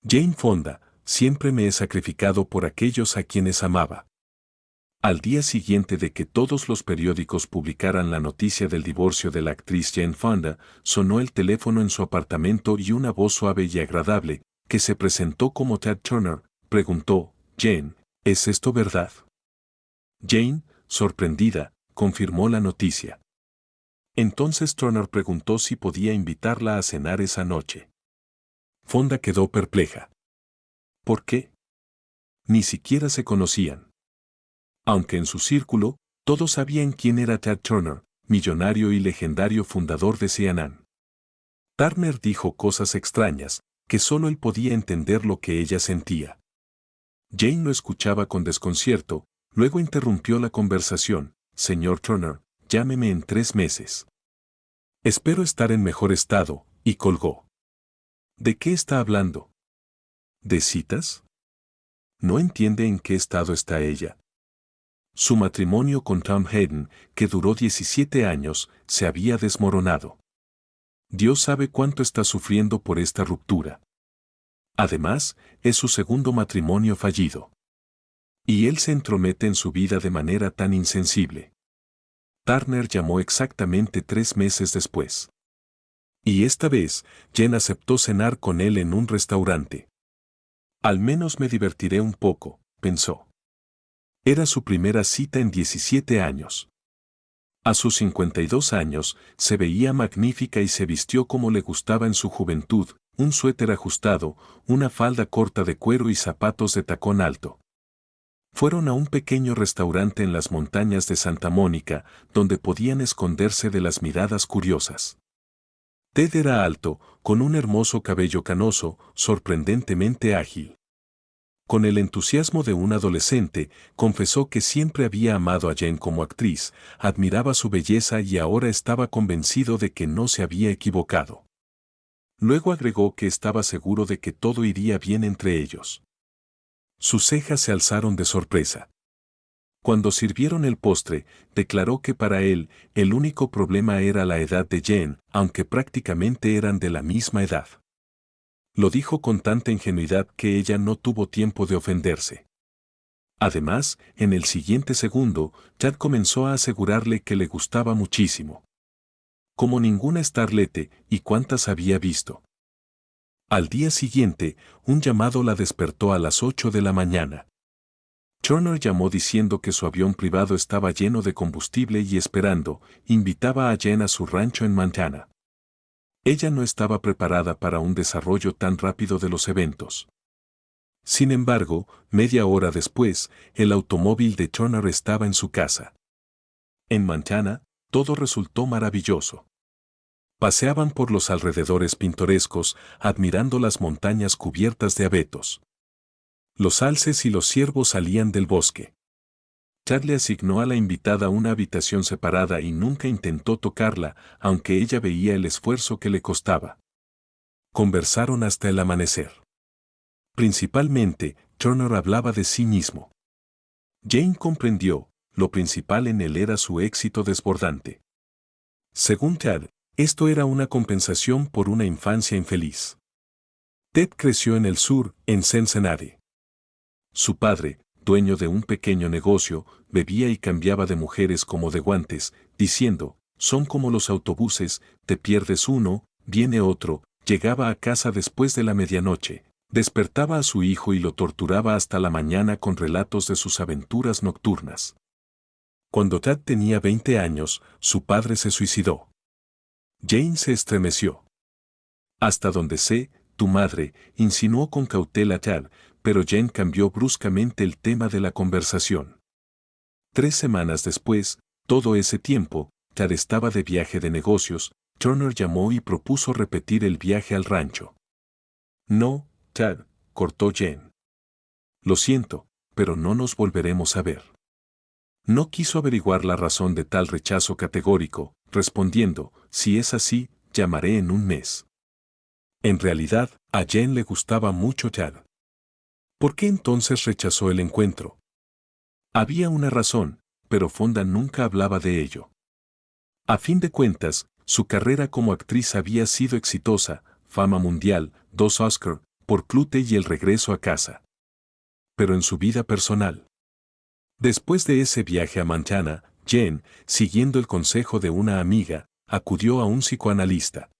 Jane Fonda, siempre me he sacrificado por aquellos a quienes amaba. Al día siguiente de que todos los periódicos publicaran la noticia del divorcio de la actriz Jane Fonda, sonó el teléfono en su apartamento y una voz suave y agradable, que se presentó como Ted Turner, preguntó, «Jane, ¿es esto verdad?». Jane, sorprendida, confirmó la noticia. Entonces Turner preguntó si podía invitarla a cenar esa noche. Fonda quedó perpleja. ¿Por qué? Ni siquiera se conocían. Aunque en su círculo, todos sabían quién era Ted Turner, millonario y legendario fundador de CNN. Turner dijo cosas extrañas, que solo él podía entender lo que ella sentía. Jane lo escuchaba con desconcierto, luego interrumpió la conversación. «Señor Turner, llámeme en 3 meses. Espero estar en mejor estado», y colgó. ¿De qué está hablando? ¿De citas? ¿No entiende en qué estado está ella? Su matrimonio con Tom Hayden, que duró 17 años, se había desmoronado. Dios sabe cuánto está sufriendo por esta ruptura. Además, es su segundo matrimonio fallido. Y él se entromete en su vida de manera tan insensible. Turner llamó exactamente 3 meses después. Y esta vez, Jen aceptó cenar con él en un restaurante. Al menos me divertiré un poco, pensó. Era su primera cita en 17 años. A sus 52 años, se veía magnífica y se vistió como le gustaba en su juventud, un suéter ajustado, una falda corta de cuero y zapatos de tacón alto. Fueron a un pequeño restaurante en las montañas de Santa Mónica, donde podían esconderse de las miradas curiosas. Ted era alto, con un hermoso cabello canoso, sorprendentemente ágil. Con el entusiasmo de un adolescente, confesó que siempre había amado a Jane como actriz, admiraba su belleza y ahora estaba convencido de que no se había equivocado. Luego agregó que estaba seguro de que todo iría bien entre ellos. Sus cejas se alzaron de sorpresa. Cuando sirvieron el postre, declaró que para él, el único problema era la edad de Jane, aunque prácticamente eran de la misma edad. Lo dijo con tanta ingenuidad que ella no tuvo tiempo de ofenderse. Además, en el siguiente segundo, Chad comenzó a asegurarle que le gustaba muchísimo. Como ninguna starlete, ¿y cuántas había visto? Al día siguiente, un llamado la despertó a las 8 de la mañana. Turner llamó diciendo que su avión privado estaba lleno de combustible y esperando, invitaba a Jen a su rancho en Montana. Ella no estaba preparada para un desarrollo tan rápido de los eventos. Sin embargo, media hora después, el automóvil de Turner estaba en su casa. En Montana, todo resultó maravilloso. Paseaban por los alrededores pintorescos, admirando las montañas cubiertas de abetos. Los alces y los ciervos salían del bosque. Chad le asignó a la invitada una habitación separada y nunca intentó tocarla, aunque ella veía el esfuerzo que le costaba. Conversaron hasta el amanecer. Principalmente, Turner hablaba de sí mismo. Jane comprendió, lo principal en él era su éxito desbordante. Según Chad, esto era una compensación por una infancia infeliz. Ted creció en el sur, en Cincinnati. Su padre, dueño de un pequeño negocio, bebía y cambiaba de mujeres como de guantes, diciendo, son como los autobuses, te pierdes uno, viene otro, llegaba a casa después de la medianoche, despertaba a su hijo y lo torturaba hasta la mañana con relatos de sus aventuras nocturnas. Cuando Tad tenía 20 años, su padre se suicidó. Jane se estremeció. Hasta donde sé, tu madre, insinuó con cautela Tad, pero Jane cambió bruscamente el tema de la conversación. 3 semanas después, todo ese tiempo, Tad estaba de viaje de negocios. Turner llamó y propuso repetir el viaje al rancho. No, Tad, cortó Jane. Lo siento, pero no nos volveremos a ver. No quiso averiguar la razón de tal rechazo categórico, respondiendo, si es así, llamaré en un mes. En realidad, a Jane le gustaba mucho Tad. ¿Por qué entonces rechazó el encuentro? Había una razón, pero Fonda nunca hablaba de ello. A fin de cuentas, su carrera como actriz había sido exitosa, fama mundial, 2 Oscar, por Clute y el regreso a casa. Pero en su vida personal. Después de ese viaje a Montana, Jane, siguiendo el consejo de una amiga, acudió a un psicoanalista.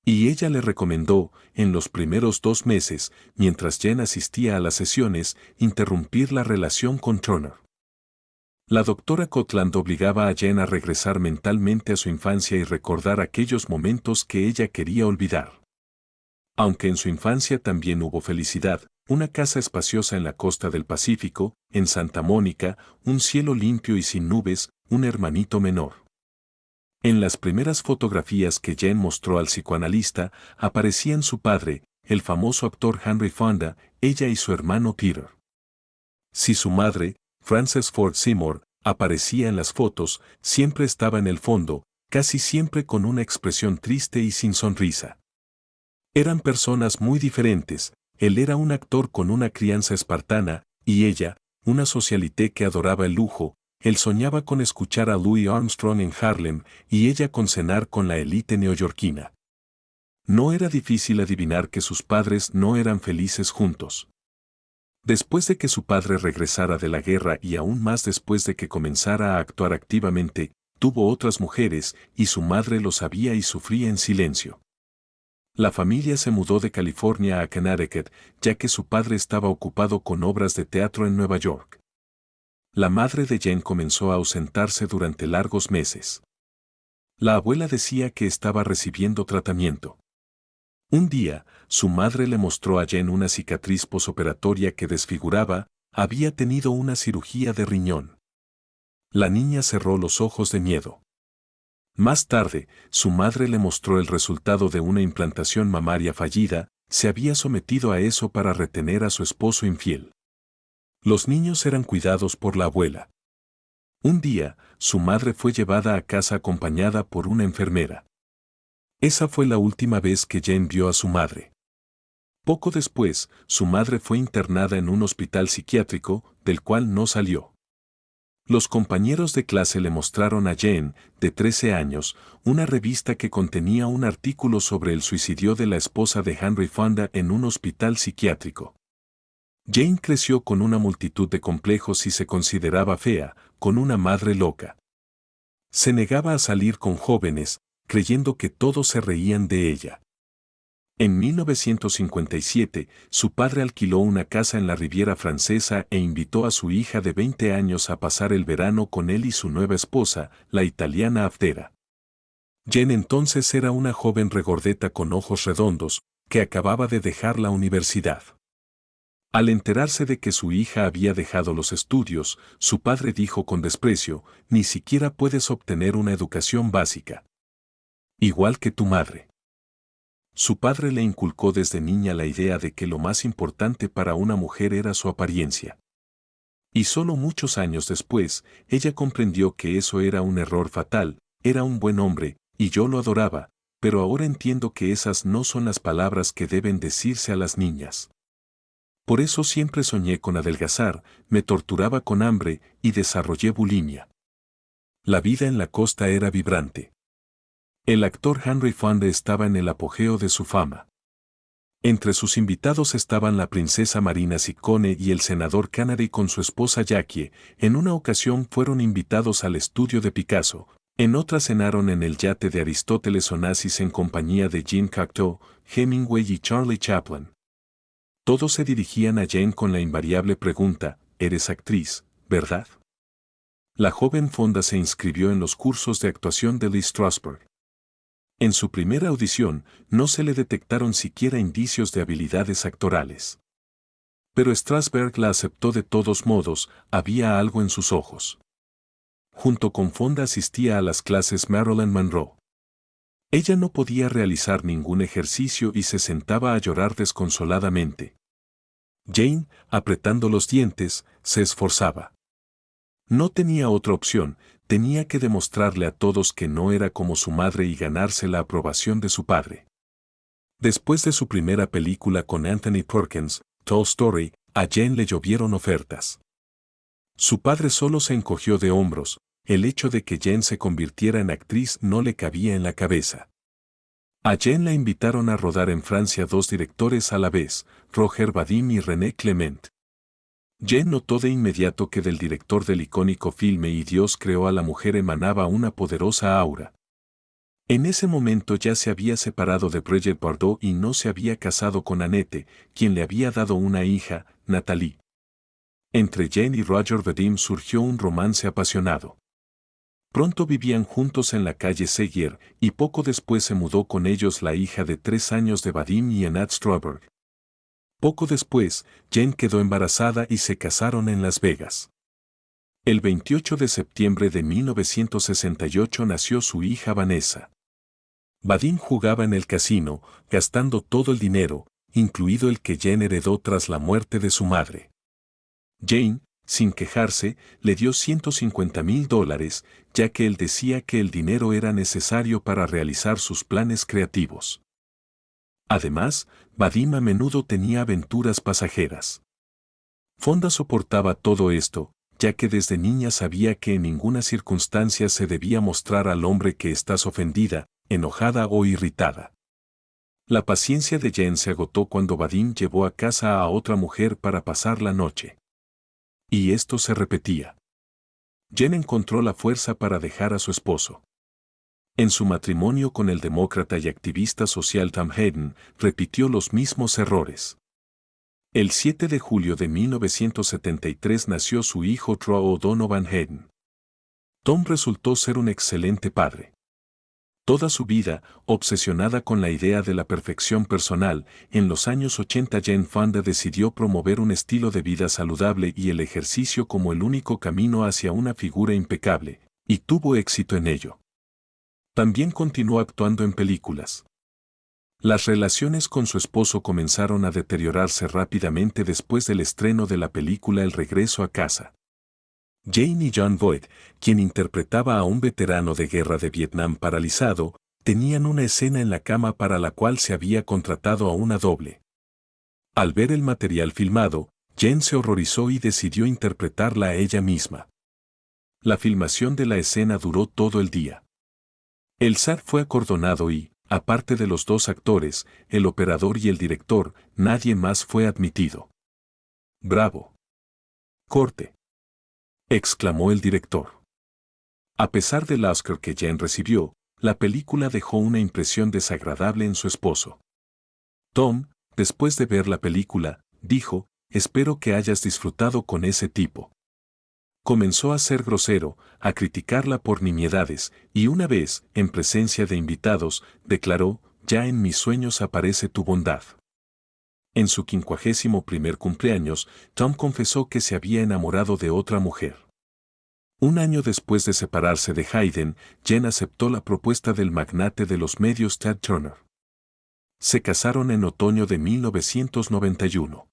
Y ella le recomendó, en los primeros 2 meses, mientras Jane asistía a las sesiones, interrumpir la relación con Turner. La doctora Cotland obligaba a Jane a regresar mentalmente a su infancia y recordar aquellos momentos que ella quería olvidar. Aunque en su infancia también hubo felicidad, una casa espaciosa en la costa del Pacífico, en Santa Mónica, un cielo limpio y sin nubes, un hermanito menor. En las primeras fotografías que Jane mostró al psicoanalista, aparecían su padre, el famoso actor Henry Fonda, ella y su hermano Peter. Si su madre, Frances Ford Seymour, aparecía en las fotos, siempre estaba en el fondo, casi siempre con una expresión triste y sin sonrisa. Eran personas muy diferentes, él era un actor con una crianza espartana, y ella, una socialité que adoraba el lujo. Él soñaba con escuchar a Louis Armstrong en Harlem y ella con cenar con la élite neoyorquina. No era difícil adivinar que sus padres no eran felices juntos. Después de que su padre regresara de la guerra y aún más después de que comenzara a actuar activamente, tuvo otras mujeres y su madre lo sabía y sufría en silencio. La familia se mudó de California a Connecticut, ya que su padre estaba ocupado con obras de teatro en Nueva York. La madre de Jane comenzó a ausentarse durante largos meses. La abuela decía que estaba recibiendo tratamiento. Un día, su madre le mostró a Jane una cicatriz posoperatoria que desfiguraba, había tenido una cirugía de riñón. La niña cerró los ojos de miedo. Más tarde, su madre le mostró el resultado de una implantación mamaria fallida, se había sometido a eso para retener a su esposo infiel. Los niños eran cuidados por la abuela. Un día, su madre fue llevada a casa acompañada por una enfermera. Esa fue la última vez que Jane vio a su madre. Poco después, su madre fue internada en un hospital psiquiátrico, del cual no salió. Los compañeros de clase le mostraron a Jane, de 13 años, una revista que contenía un artículo sobre el suicidio de la esposa de Henry Fonda en un hospital psiquiátrico. Jane creció con una multitud de complejos y se consideraba fea, con una madre loca. Se negaba a salir con jóvenes, creyendo que todos se reían de ella. En 1957, su padre alquiló una casa en la Riviera Francesa e invitó a su hija de 20 años a pasar el verano con él y su nueva esposa, la italiana Afdera. Jane entonces era una joven regordeta con ojos redondos, que acababa de dejar la universidad. Al enterarse de que su hija había dejado los estudios, su padre dijo con desprecio, ni siquiera puedes obtener una educación básica. Igual que tu madre. Su padre le inculcó desde niña la idea de que lo más importante para una mujer era su apariencia. Y solo muchos años después, ella comprendió que eso era un error fatal, era un buen hombre, y yo lo adoraba, pero ahora entiendo que esas no son las palabras que deben decirse a las niñas. Por eso siempre soñé con adelgazar, me torturaba con hambre y desarrollé bulimia. La vida en la costa era vibrante. El actor Henry Fonda estaba en el apogeo de su fama. Entre sus invitados estaban la princesa Marina Ciccone y el senador Kennedy con su esposa Jackie. En una ocasión fueron invitados al estudio de Picasso, en otra cenaron en el yate de Aristóteles Onassis en compañía de Jean Cocteau, Hemingway y Charlie Chaplin. Todos se dirigían a Jane con la invariable pregunta, ¿eres actriz, verdad? La joven Fonda se inscribió en los cursos de actuación de Lee Strasberg. En su primera audición, no se le detectaron siquiera indicios de habilidades actorales. Pero Strasberg la aceptó de todos modos, había algo en sus ojos. Junto con Fonda asistía a las clases Marilyn Monroe. Ella no podía realizar ningún ejercicio y se sentaba a llorar desconsoladamente. Jane, apretando los dientes, se esforzaba. No tenía otra opción, tenía que demostrarle a todos que no era como su madre y ganarse la aprobación de su padre. Después de su primera película con Anthony Perkins, Tall Story, a Jane le llovieron ofertas. Su padre solo se encogió de hombros, el hecho de que Jane se convirtiera en actriz no le cabía en la cabeza. A Jane la invitaron a rodar en Francia dos directores a la vez, Roger Vadim y René Clement. Jane notó de inmediato que del director del icónico filme Y Dios creó a la mujer emanaba una poderosa aura. En ese momento ya se había separado de Brigitte Bardot y no se había casado con Annette, quien le había dado una hija, Nathalie. Entre Jane y Roger Vadim surgió un romance apasionado. Pronto vivían juntos en la calle Seguier, y poco después se mudó con ellos la hija de 3 años de Vadim y Anat Strawberg. Poco después, Jane quedó embarazada y se casaron en Las Vegas. El 28 de septiembre de 1968 nació su hija Vanessa. Vadim jugaba en el casino, gastando todo el dinero, incluido el que Jane heredó tras la muerte de su madre. Jane, sin quejarse, le dio $150,000, ya que él decía que el dinero era necesario para realizar sus planes creativos. Además, Vadim a menudo tenía aventuras pasajeras. Fonda soportaba todo esto, ya que desde niña sabía que en ninguna circunstancia se debía mostrar al hombre que estás ofendida, enojada o irritada. La paciencia de Jane se agotó cuando Vadim llevó a casa a otra mujer para pasar la noche. Y esto se repetía. Jane encontró la fuerza para dejar a su esposo. En su matrimonio con el demócrata y activista social Tom Hayden, repitió los mismos errores. El 7 de julio de 1973 nació su hijo Troy O'Donovan Hayden. Tom resultó ser un excelente padre. Toda su vida, obsesionada con la idea de la perfección personal, en los años 80 Jane Fonda decidió promover un estilo de vida saludable y el ejercicio como el único camino hacia una figura impecable, y tuvo éxito en ello. También continuó actuando en películas. Las relaciones con su esposo comenzaron a deteriorarse rápidamente después del estreno de la película El regreso a casa. Jane y John Voight, quien interpretaba a un veterano de guerra de Vietnam paralizado, tenían una escena en la cama para la cual se había contratado a una doble. Al ver el material filmado, Jane se horrorizó y decidió interpretarla a ella misma. La filmación de la escena duró todo el día. El set fue acordonado y, aparte de los dos actores, el operador y el director, nadie más fue admitido. ¡Bravo! ¡Corte!, exclamó el director. A pesar del Oscar que Jane recibió, la película dejó una impresión desagradable en su esposo. Tom, después de ver la película, dijo, «Espero que hayas disfrutado con ese tipo». Comenzó a ser grosero, a criticarla por nimiedades, y una vez, en presencia de invitados, declaró, «Ya en mis sueños aparece tu bondad». En su 51º cumpleaños, Tom confesó que se había enamorado de otra mujer. Un año después de separarse de Hayden, Jane aceptó la propuesta del magnate de los medios Ted Turner. Se casaron en otoño de 1991.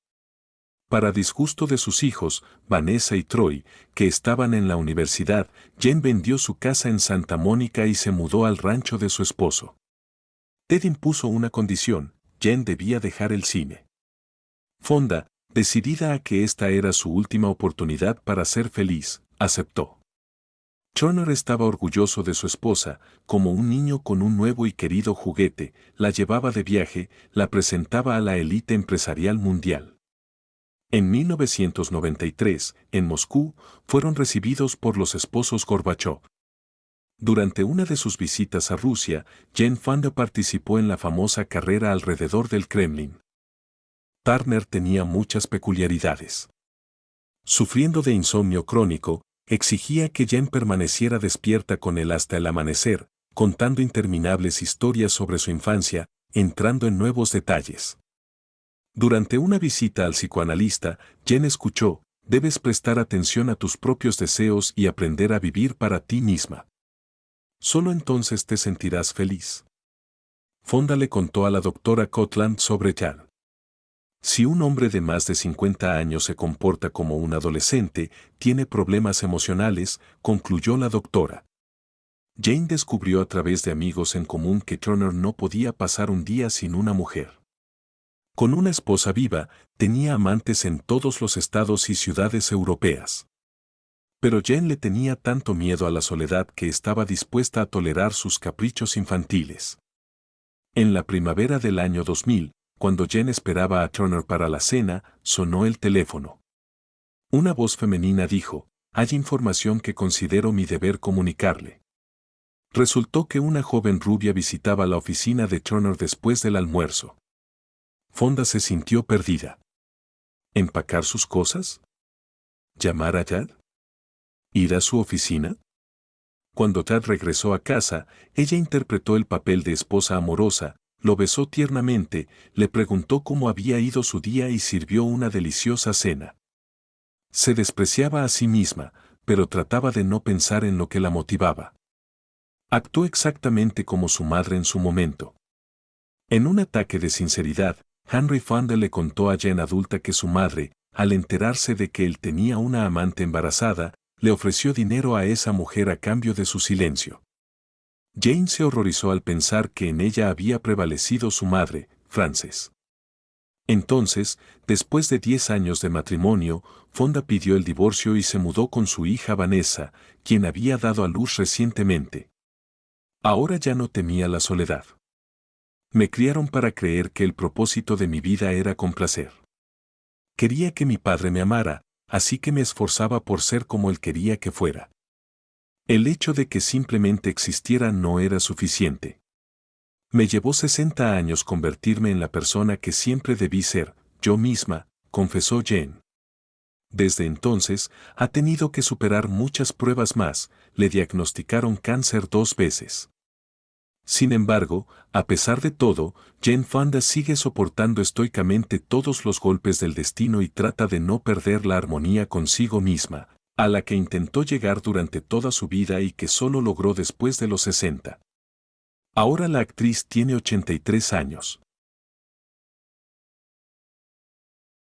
Para disgusto de sus hijos, Vanessa y Troy, que estaban en la universidad, Jane vendió su casa en Santa Mónica y se mudó al rancho de su esposo. Ted impuso una condición: Jane debía dejar el cine. Fonda, decidida a que esta era su última oportunidad para ser feliz, aceptó. Turner estaba orgulloso de su esposa, como un niño con un nuevo y querido juguete, la llevaba de viaje, la presentaba a la élite empresarial mundial. En 1993, en Moscú, fueron recibidos por los esposos Gorbachov. Durante una de sus visitas a Rusia, Jane Fonda participó en la famosa carrera alrededor del Kremlin. Turner tenía muchas peculiaridades. Sufriendo de insomnio crónico, exigía que Jane permaneciera despierta con él hasta el amanecer, contando interminables historias sobre su infancia, entrando en nuevos detalles. Durante una visita al psicoanalista, Jane escuchó, «Debes prestar atención a tus propios deseos y aprender a vivir para ti misma. Solo entonces te sentirás feliz». Fonda le contó a la doctora Cotland sobre Jane. Si un hombre de más de 50 años se comporta como un adolescente, tiene problemas emocionales, concluyó la doctora. Jane descubrió a través de amigos en común que Turner no podía pasar un día sin una mujer. Con una esposa viva, tenía amantes en todos los estados y ciudades europeas. Pero Jane le tenía tanto miedo a la soledad que estaba dispuesta a tolerar sus caprichos infantiles. En la primavera del año 2000, cuando Jen esperaba a Turner para la cena, sonó el teléfono. Una voz femenina dijo, «Hay información que considero mi deber comunicarle». Resultó que una joven rubia visitaba la oficina de Turner después del almuerzo. Fonda se sintió perdida. ¿Empacar sus cosas? ¿Llamar a Chad? ¿Ir a su oficina? Cuando Chad regresó a casa, ella interpretó el papel de esposa amorosa, lo besó tiernamente, le preguntó cómo había ido su día y sirvió una deliciosa cena. Se despreciaba a sí misma, pero trataba de no pensar en lo que la motivaba. Actuó exactamente como su madre en su momento. En un ataque de sinceridad, Henry Fonda le contó a Jen adulta que su madre, al enterarse de que él tenía una amante embarazada, le ofreció dinero a esa mujer a cambio de su silencio. Jane se horrorizó al pensar que en ella había prevalecido su madre, Frances. Entonces, después de 10 años de matrimonio, Fonda pidió el divorcio y se mudó con su hija Vanessa, quien había dado a luz recientemente. Ahora ya no temía la soledad. Me criaron para creer que el propósito de mi vida era complacer. Quería que mi padre me amara, así que me esforzaba por ser como él quería que fuera. El hecho de que simplemente existiera no era suficiente. Me llevó 60 años convertirme en la persona que siempre debí ser, yo misma, confesó Jen. Desde entonces, ha tenido que superar muchas pruebas más, le diagnosticaron cáncer 2 veces. Sin embargo, a pesar de todo, Jane Fonda sigue soportando estoicamente todos los golpes del destino y trata de no perder la armonía consigo misma, a la que intentó llegar durante toda su vida y que solo logró después de los 60. Ahora la actriz tiene 83 años.